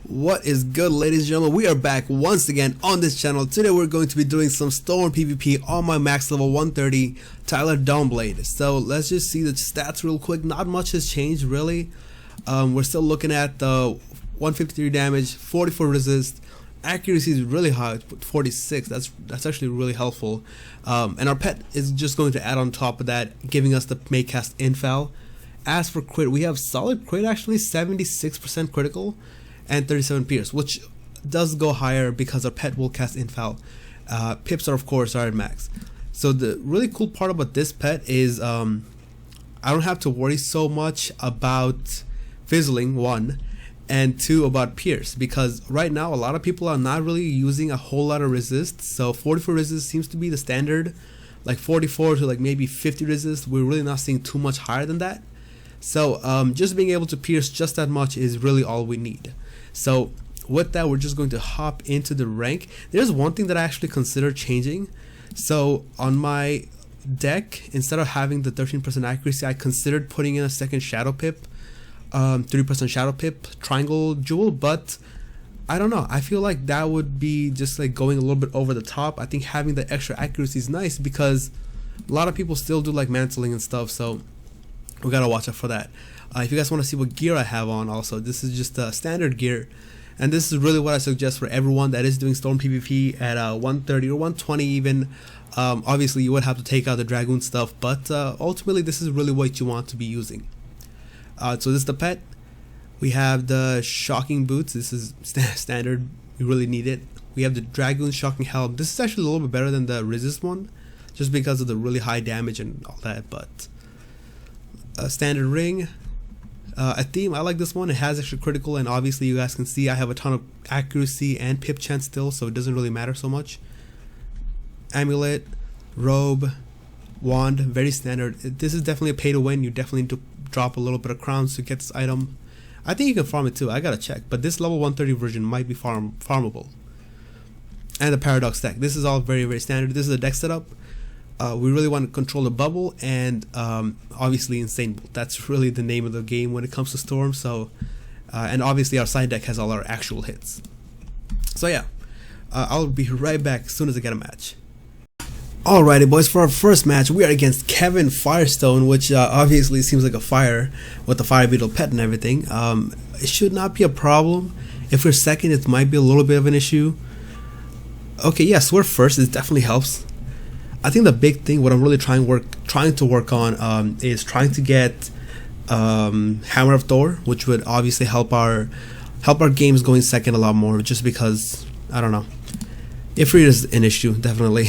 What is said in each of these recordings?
What is good, ladies and gentlemen? We are back once again on this channel. Today we're going to be doing some Storm PvP on my max level 130 Tyler Dawnblade. So let's just see the stats real quick. Not much has changed really. We're still looking at the 153 damage, 44 resist, accuracy is really high, 46. That's actually really helpful. And our pet is just going to add on top of that, giving us the make cast infal. As for crit, we have solid crit, actually 76% critical and 37 pierce, which does go higher because our pet will cast infal. Pips are of course at max. So the really cool part about this pet is I don't have to worry so much about fizzling, one, and two, about pierce, because right now a lot of people are not really using a whole lot of resist. So 44 resist seems to be the standard, like 44 to like maybe 50 resist. We're really not seeing too much higher than that. So just being able to pierce just that much is really all we need. So with that, we're just going to hop into the rank. There's one thing that I actually considered changing. So on my deck, instead of having the 13% accuracy, I considered putting in a second shadow pip, 3% shadow pip triangle jewel, but I don't know, I feel like that would be just like going a little bit over the top. I think having the extra accuracy is nice because a lot of people still do like mantling and stuff, so we gotta watch out for that. If you guys want to see what gear I have on, also, this is just standard gear, and this is really what I suggest for everyone that is doing Storm PvP at 130 or 120 even. Obviously you would have to take out the Dragoon stuff, but ultimately this is really what you want to be using. So this is the pet. We have the shocking boots. This is standard, you really need it. We have the Dragoon shocking helm. This is actually a little bit better than the resist one, just because of the really high damage and all that. But standard ring. A theme, I like this one. It has extra critical, and obviously you guys can see I have a ton of accuracy and pip chance still, so it doesn't really matter so much. Amulet, robe, wand, very standard. This is definitely a pay to win. You definitely need to drop a little bit of crowns to get this item. I think you can farm it too, I gotta check, but this level 130 version might be farmable. And the paradox deck, this is all very standard. This is a deck setup. We really want to control the bubble and obviously insane bolt. That's really the name of the game when it comes to Storm. So and obviously our side deck has all our actual hits. So yeah, I'll be right back as soon as I get a match. Alrighty boys, for our first match we are against Kevin Firestone, which obviously seems like a fire with the fire beetle pet and everything. It should not be a problem. If we're second, it might be a little bit of an issue. Okay, yes, we're first. It definitely helps. I think the big thing, what I'm really trying to work on is trying to get Hammer of Thor, which would obviously help our games going second a lot more, just because, I don't know, Ifrit is an issue, definitely.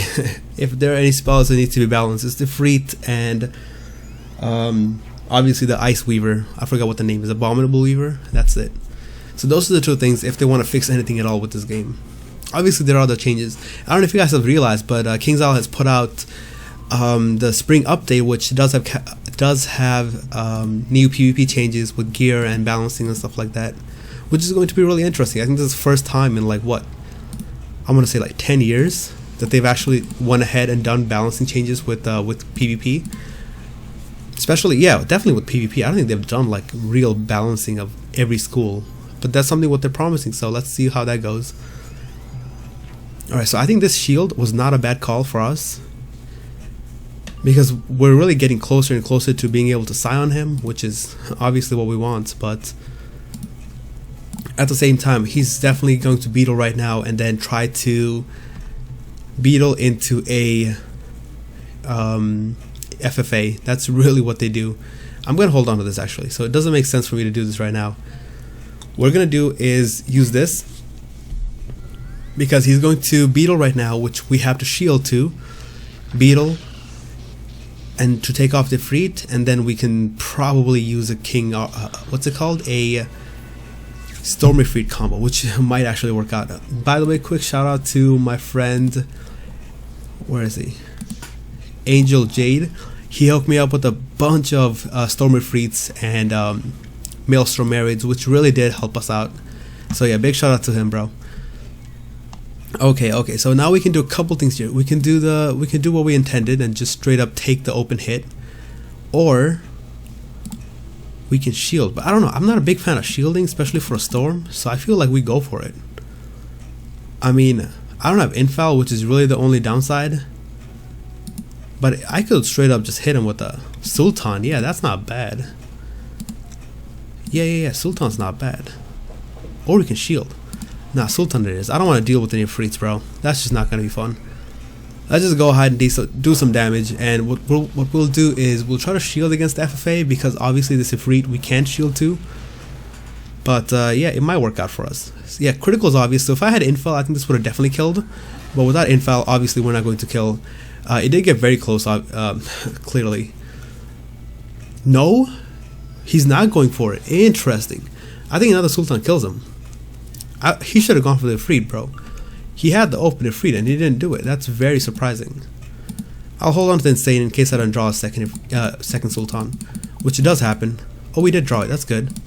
If there are any spells that need to be balanced, it's Ifrit and obviously the Ice Weaver. I forgot what the name is, Abominable Weaver, that's it. So those are the two things if they want to fix anything at all with this game. Obviously there are other changes. I don't know if you guys have realized, but King's Isle has put out the spring update, which does have new PvP changes with gear and balancing and stuff like that, which is going to be really interesting. I think this is the first time in like what, I'm gonna say like 10 years that they've actually went ahead and done balancing changes with PvP. Especially, yeah, definitely with PvP. I don't think they've done like real balancing of every school, but that's something what they're promising. So let's see how that goes. Alright, so I think this shield was not a bad call for us, because we're really getting closer and closer to being able to scion him, which is obviously what we want, but at the same time he's definitely going to beetle right now and then try to beetle into a FFA. That's really what they do. I'm going to hold on to this actually, so it doesn't make sense for me to do this right now. What we're going to do is use this, because he's going to beetle right now, which we have to shield to beetle and to take off the Ifrit, and then we can probably use a king, what's it called, a Storm Ifrit combo, which might actually work out. By the way, quick shout out to my friend, where is he, Angel Jade. He hooked me up with a bunch of Storm Ifrits and Maelstrom Marrieds, which really did help us out. So yeah, big shout out to him, bro. Okay, so now we can do a couple things here. We can do what we intended and just straight up take the open hit, or we can shield. But I don't know, I'm not a big fan of shielding, especially for a storm, so I feel like we go for it. I mean, I don't have infal, which is really the only downside, but I could straight up just hit him with a Sultan. Yeah, that's not bad. Yeah, Sultan's not bad. Or we can shield. Nah, Sultan it is. I don't want to deal with any freaks, bro. That's just not gonna be fun. Let's just go ahead and do some damage, and what we'll do is we'll try to shield against the FFA, because obviously this Ifrit we can't shield to. But yeah, it might work out for us. Yeah, critical is obvious, so if I had infal, I think this would have definitely killed. But without infal, obviously we're not going to kill. It did get very close, clearly. No, he's not going for it. Interesting. I think another Sultan kills him. He should have gone for the Ifrit, bro. He had the open Ifrit and he didn't do it. That's very surprising. I'll hold on to the Insane in case I don't draw a second Sultan, which it does happen. Oh, we did draw it. That's good.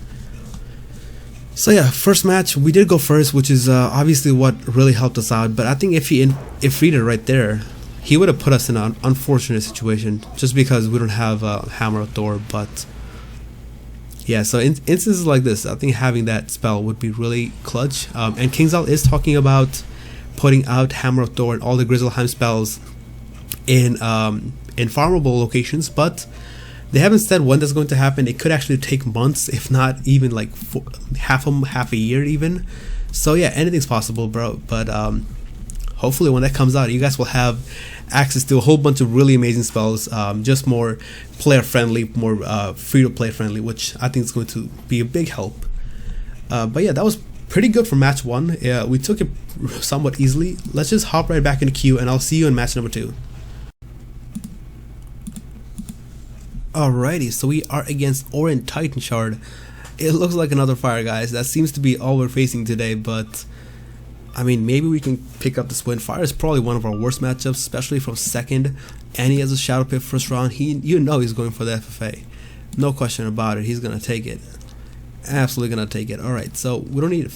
So yeah, first match we did go first, which is obviously what really helped us out. But I think if he Ifrited right there, he would have put us in an unfortunate situation, just because we don't have Hammer of Thor. But yeah, so in instances like this, I think having that spell would be really clutch. And Kingzal is talking about putting out Hammer of Thor and all the Grizzleheim spells in farmable locations, but they haven't said when that's going to happen. It could actually take months, if not even like half a year even. So yeah, anything's possible, bro. But hopefully when that comes out, you guys will have access to a whole bunch of really amazing spells, just more player friendly, more free to play friendly, which I think is going to be a big help. But yeah, that was pretty good for match 1. Yeah, we took it somewhat easily. Let's just hop right back into queue, and I'll see you in match number 2. Alrighty, so we are against Orin Titan Shard. It looks like another fire, guys. That seems to be all we're facing today, but I mean, maybe we can pick up this win. Fire is probably one of our worst matchups, especially from second, and he has a Shadow Pit first round. You know he's going for the FFA. No question about it. He's gonna take it. Absolutely gonna take it. Alright, so we don't need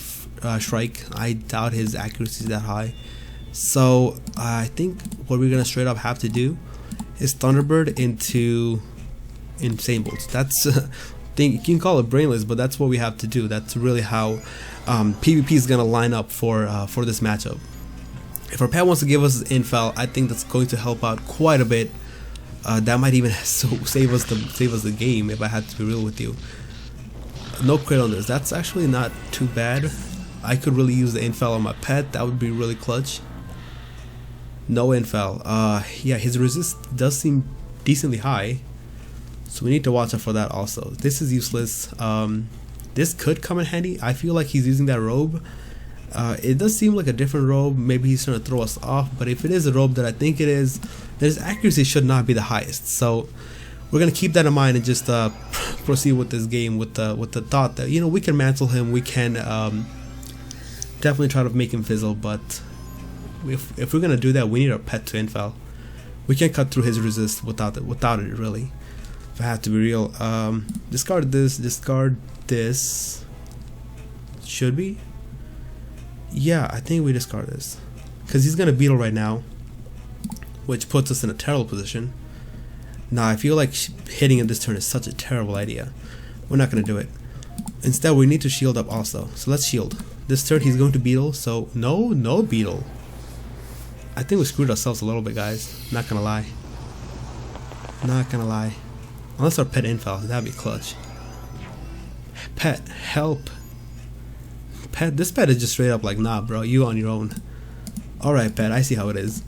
Shrike. I doubt his accuracy is that high. So I think what we're gonna straight up have to do is Thunderbird into Insane Bolts. That's you can call it brainless, but that's what we have to do. That's really how PvP is gonna line up for this matchup. If our pet wants to give us infal, I think that's going to help out quite a bit. That might even save us the game, if I had to be real with you. No crit on this. That's actually not too bad. I could really use the infal on my pet. That would be really clutch. No infal. Yeah, his resist does seem decently high, so we need to watch out for that also. This is useless. This could come in handy. I feel like he's using that robe. It does seem like a different robe. Maybe he's trying to throw us off, but if it is a robe that I think it is, then his accuracy should not be the highest. So we're gonna keep that in mind and just proceed with this game with the thought that, you know, we can mantle him. We can definitely try to make him fizzle, but if we're gonna do that, we need our pet to infal. We can't cut through his resist without it really. If I have to be real, discard this, discard this. Should we? Yeah, I think we discard this, because he's gonna beetle right now, which puts us in a terrible position. Nah, I feel like hitting him this turn is such a terrible idea. We're not gonna do it. Instead, we need to shield up also. So let's shield. This turn he's going to beetle, so no beetle. I think we screwed ourselves a little bit, guys. Not gonna lie. Not gonna lie. Unless our pet infal, that'd be clutch. Pet, help. Pet, this pet is just straight up like, nah bro, you on your own. Alright pet, I see how it is.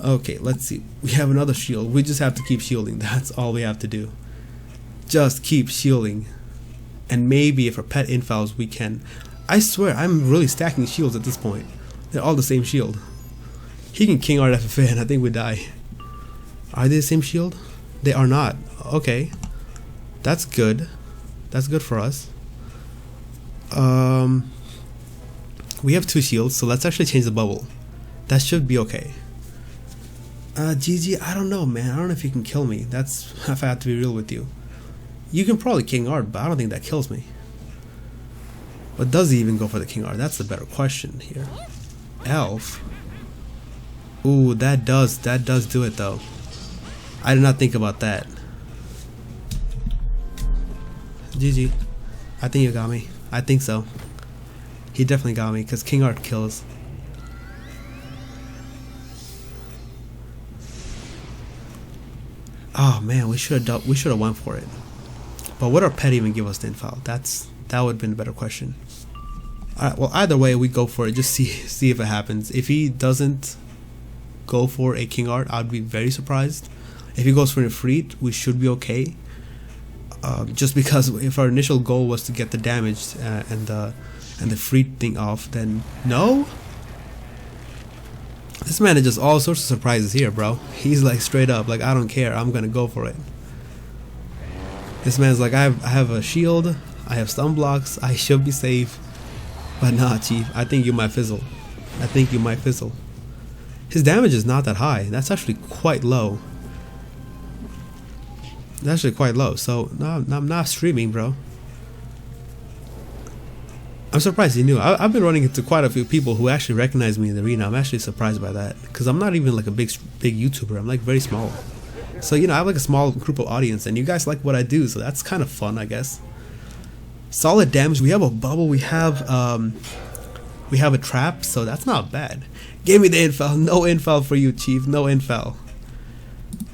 Okay, let's see. We have another shield. We just have to keep shielding. That's all we have to do. Just keep shielding. And maybe if our pet infals, we can. I swear, I'm really stacking shields at this point. They're all the same shield. He can King Art FFA and I think we die. Are they the same shield? They are not. Okay. That's good. That's good for us. We have 2 shields, so let's actually change the bubble. That should be okay. GG, I don't know, man. I don't know if you can kill me. That's if I have to be real with you. You can probably King Art, but I don't think that kills me. But does he even go for the King Art? That's the better question here. Elf. Ooh, that does do it though. I did not think about that. GG. I think you got me. I think so. He definitely got me because King Art kills. Oh man, we should have went for it. But would our pet even give us the info? That would have been a better question. Alright, well either way we go for it. Just see if it happens. If he doesn't go for a King Art, I'd be very surprised. If he goes for an Ifrit, we should be okay. Just because if our initial goal was to get the damage and the Ifrit thing off, then no. This man is just all sorts of surprises here, bro. He's like straight up, like I don't care, I'm gonna go for it. This man's like, I have a shield, I have stun blocks, I should be safe. But nah, Chief, I think you might fizzle. I think you might fizzle. His damage is not that high. That's actually quite low. That's actually quite low. So no, I'm not streaming, bro. I'm surprised he knew. I've been running into quite a few people who actually recognize me in the arena. I'm actually surprised by that because I'm not even like a big YouTuber. I'm like very small. So you know, I have like a small group of audience, and you guys like what I do, so that's kind of fun, I guess. Solid damage. We have a bubble. We have a trap, so that's not bad. Give me the infel. No infel for you, Chief. No infel.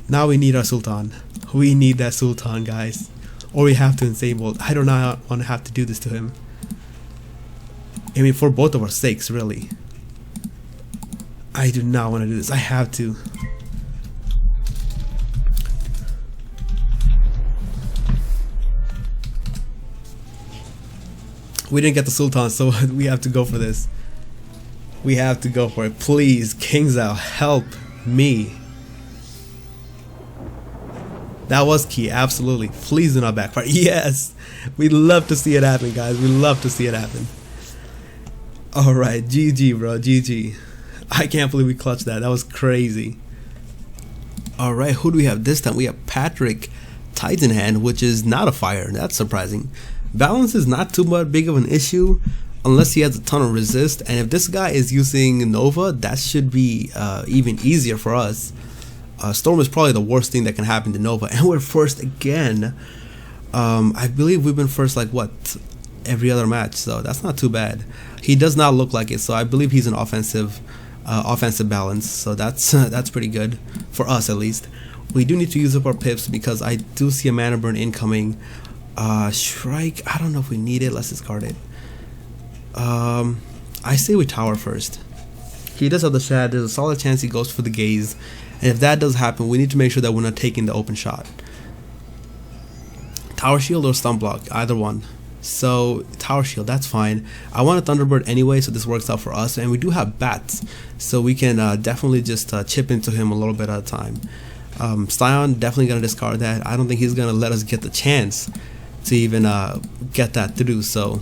Now we need our Sultan. We need that Sultan, guys, or we have to Insane. I don't know how I want to have to do this to him. I mean, for both of our sakes, really. I do not want to do this. I have to. We didn't get the Sultan, so we have to go for this. We have to go for it. Please, King's Out, help me. That was key, absolutely. Please do not backfire. Yes! We'd love to see it happen, guys. We'd love to see it happen. Alright, GG, bro. GG. I can't believe we clutched that. That was crazy. Alright, who do we have this time? We have Patrick Titanhand, which is not a fire. That's surprising. Balance is not too much big of an issue unless he has a ton of resist, and if this guy is using Nova, that should be even easier for us. Storm is probably the worst thing that can happen to Nova, and we're first again. I believe we've been first like what, every other match, so that's not too bad. He does not look like it, so I believe he's an offensive balance, so that's pretty good for us at least. We do need to use up our pips because I do see a mana burn incoming. Shrike, I don't know if we need it. Let's discard it. I say we tower first. He does have the shad. There's a solid chance he goes for the gaze, and if that does happen, we need to make sure that we're not taking the open shot. Tower shield or stun block, either one. So tower shield, that's fine. I want a Thunderbird anyway, so this works out for us, and we do have bats, so we can definitely just chip into him a little bit at a time. Sion, definitely gonna discard that. I don't think he's gonna let us get the chance to even get that through, so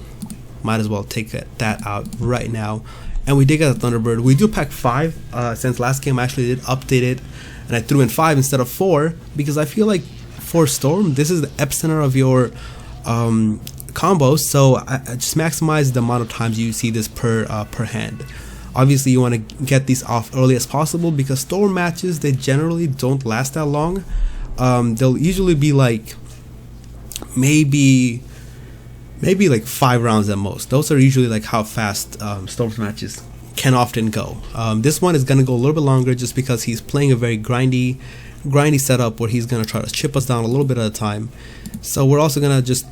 might as well take that out right now. And we did get a Thunderbird. We do pack 5 since last game I actually did update it, and I threw in 5 instead of 4 because I feel like for Storm this is the epicenter of your combos, so I just maximize the amount of times you see this per hand. Obviously you want to get these off early as possible because Storm matches, they generally don't last that long. They'll usually be like maybe like 5 rounds at most. Those are usually like how fast Storm's matches can often go. This one is gonna go a little bit longer just because he's playing a very grindy setup where he's gonna try to chip us down a little bit at a time. So we're also gonna just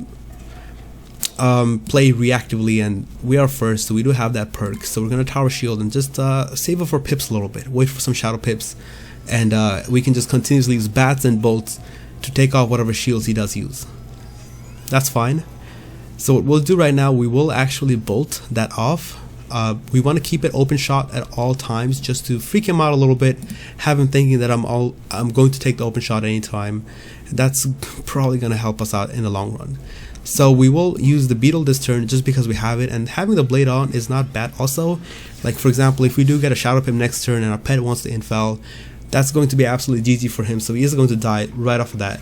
play reactively, and we are first, so we do have that perk. So we're gonna tower shield and just save up for pips a little bit, wait for some shadow pips, and we can just continuously use bats and bolts to take off whatever shields he does use. That's fine. So what we'll do right now, we will actually bolt that off. We want to keep it open shot at all times just to freak him out a little bit, have him thinking that I'm going to take the open shot anytime. That's probably going to help us out in the long run. So we will use the beetle this turn just because we have it, and having the blade on is not bad also. Like for example, if we do get a shadow pip next turn and our pet wants to infel, that's going to be absolutely GG for him, so he is going to die right off of that.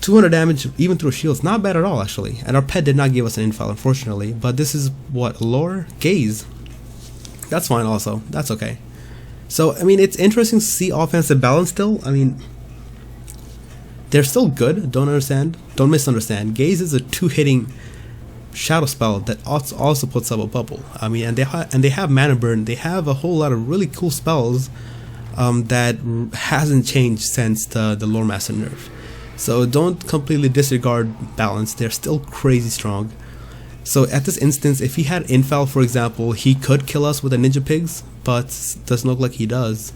200 damage even through shields, not bad at all actually. And our pet did not give us an infel unfortunately, but this is what, lore? Gaze. That's fine also, that's okay. So I mean, it's interesting to see offensive balance still. I mean, They're still good, don't misunderstand. Gaze is a 2-hitting shadow spell that also puts up a bubble. I mean, and they have mana burn. They have a whole lot of really cool spells that hasn't changed since the Lore Master nerf. So don't completely disregard balance. They're still crazy strong. So at this instance, if he had Infal, for example, he could kill us with a Ninja Pigs, but doesn't look like he does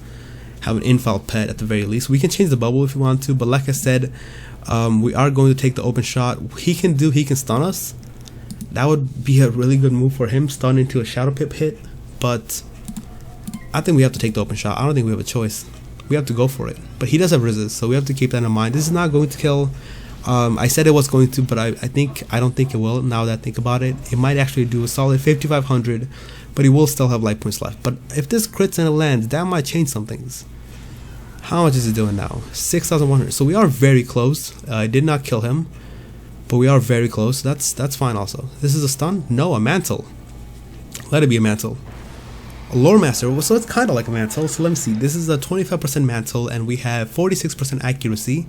have an Infal pet at the very least. We can change the bubble if we want to, but like I said, we are going to take the open shot. He can stun us. That would be a really good move for him, stun into a Shadow Pip hit, but I think we have to take the open shot. I don't think we have a choice. We have to go for it. But he does have resist, so we have to keep that in mind. This is not going to kill. I said it was going to, but I don't think it will. Now that I think about it, it might actually do a solid 5,500, but he will still have life points left. But if this crits and it lands, that might change some things. How much is it doing now? 6,100. So we are very close. I did not kill him, but we are very close. That's fine. Also, this is a stun. No, a mantle. Let it be a mantle. A Lore Master. So it's kind of like a mantle. So let me see. This is a 25% mantle, and we have 46% accuracy.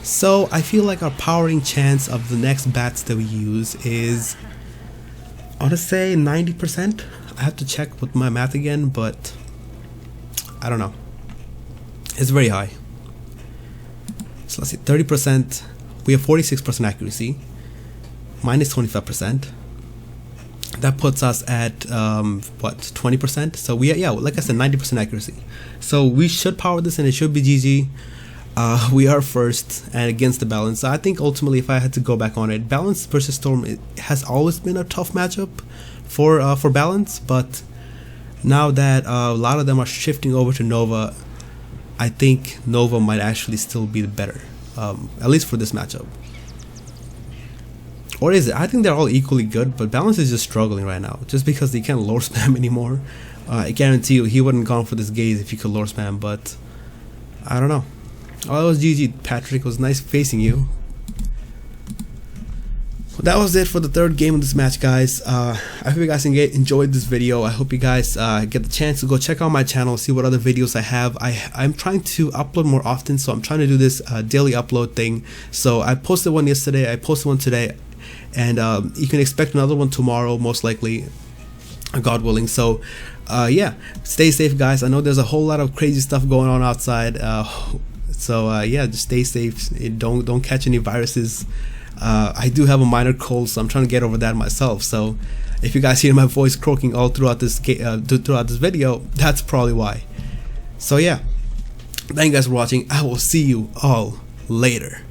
So I feel like our powering chance of the next bats that we use is, I want to say 90%. I have to check with my math again, but I don't know. It's very high. So let's see, 30%. We have 46% accuracy, minus 25%. That puts us at what, 20%? So yeah, like I said, 90% accuracy. So we should power this, and it should be GG. We are first and against the balance. I think ultimately, if I had to go back on it, balance versus storm, it has always been a tough matchup for balance, but now that a lot of them are shifting over to Nova, I think Nova might actually still be the better, at least for this matchup. Or is it? I think they're all equally good, but balance is just struggling right now, just because they can't lore spam anymore. I guarantee you he wouldn't have gone for this gaze if he could lore spam, but I don't know. Oh, that was GG, Patrick. It was nice facing you. Well, that was it for the third game of this match, guys. I hope you guys enjoyed this video. I hope you guys get the chance to go check out my channel, see what other videos I have. I'm trying to upload more often, so I'm trying to do this daily upload thing. So I posted one yesterday, I posted one today, and you can expect another one tomorrow, most likely, God willing. So yeah, stay safe, guys. I know there's a whole lot of crazy stuff going on outside. So yeah, just stay safe. Don't catch any viruses. I do have a minor cold, so I'm trying to get over that myself. So if you guys hear my voice croaking all throughout this video, that's probably why. So yeah, thank you guys for watching. I will see you all later.